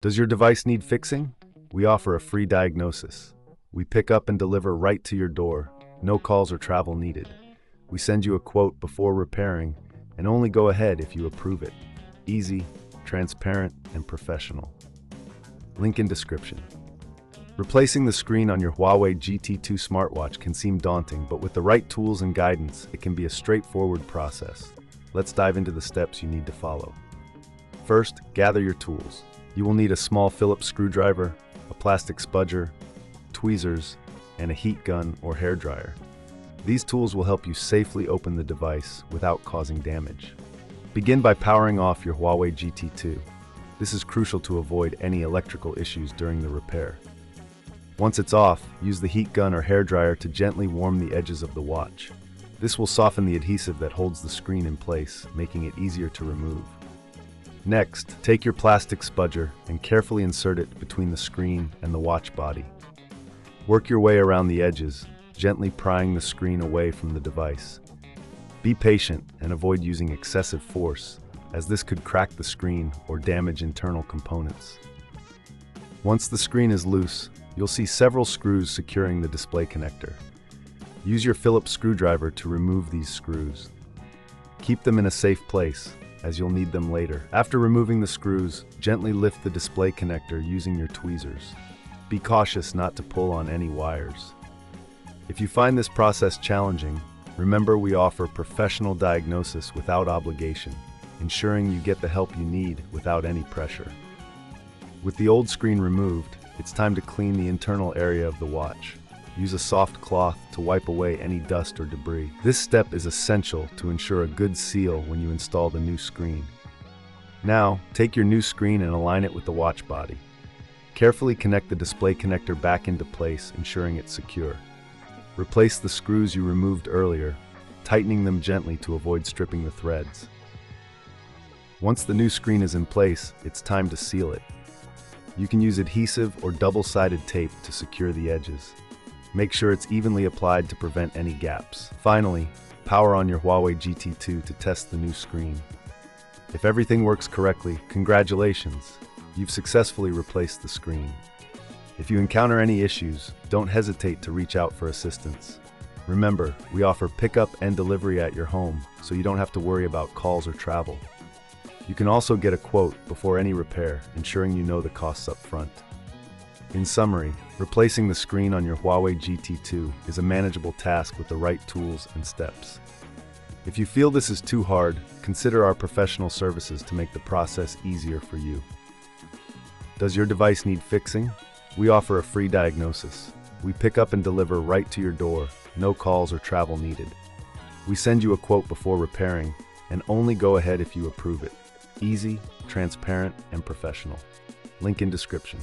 Does your device need fixing? We offer a free diagnosis. We pick up and deliver right to your door, no calls or travel needed. We send you a quote before repairing and only go ahead if you approve it. Easy, transparent, and professional. Link in description. Replacing the screen on your Huawei GT2 smartwatch can seem daunting, but with the right tools and guidance, it can be a straightforward process. Let's dive into the steps you need to follow. First, gather your tools. You will need a small Phillips screwdriver, a plastic spudger, tweezers, and a heat gun or hairdryer. These tools will help you safely open the device without causing damage. Begin by powering off your Huawei GT2. This is crucial to avoid any electrical issues during the repair. Once it's off, use the heat gun or hairdryer to gently warm the edges of the watch. This will soften the adhesive that holds the screen in place, making it easier to remove. Next, take your plastic spudger and carefully insert it between the screen and the watch body. Work your way around the edges, gently prying the screen away from the device. Be patient and avoid using excessive force, as this could crack the screen or damage internal components. Once the screen is loose, you'll see several screws securing the display connector. Use your Phillips screwdriver to remove these screws. Keep them in a safe place, as you'll need them later. After removing the screws, gently lift the display connector using your tweezers. Be cautious not to pull on any wires. If you find this process challenging, remember we offer professional diagnosis without obligation, ensuring you get the help you need without any pressure. With the old screen removed, it's time to clean the internal area of the watch. Use a soft cloth to wipe away any dust or debris. This step is essential to ensure a good seal when you install the new screen. Now, take your new screen and align it with the watch body. Carefully connect the display connector back into place, ensuring it's secure. Replace the screws you removed earlier, tightening them gently to avoid stripping the threads. Once the new screen is in place, it's time to seal it. You can use adhesive or double-sided tape to secure the edges. Make sure it's evenly applied to prevent any gaps. Finally, power on your Huawei GT2 to test the new screen. If everything works correctly, congratulations! You've successfully replaced the screen. If you encounter any issues, don't hesitate to reach out for assistance. Remember, we offer pickup and delivery at your home, so you don't have to worry about calls or travel. You can also get a quote before any repair, ensuring you know the costs up front. In summary, replacing the screen on your Huawei GT2 is a manageable task with the right tools and steps. If you feel this is too hard, consider our professional services to make the process easier for you. Does your device need fixing? We offer a free diagnosis. We pick up and deliver right to your door, no calls or travel needed. We send you a quote before repairing and only go ahead if you approve it. Easy, transparent, and professional. Link in description.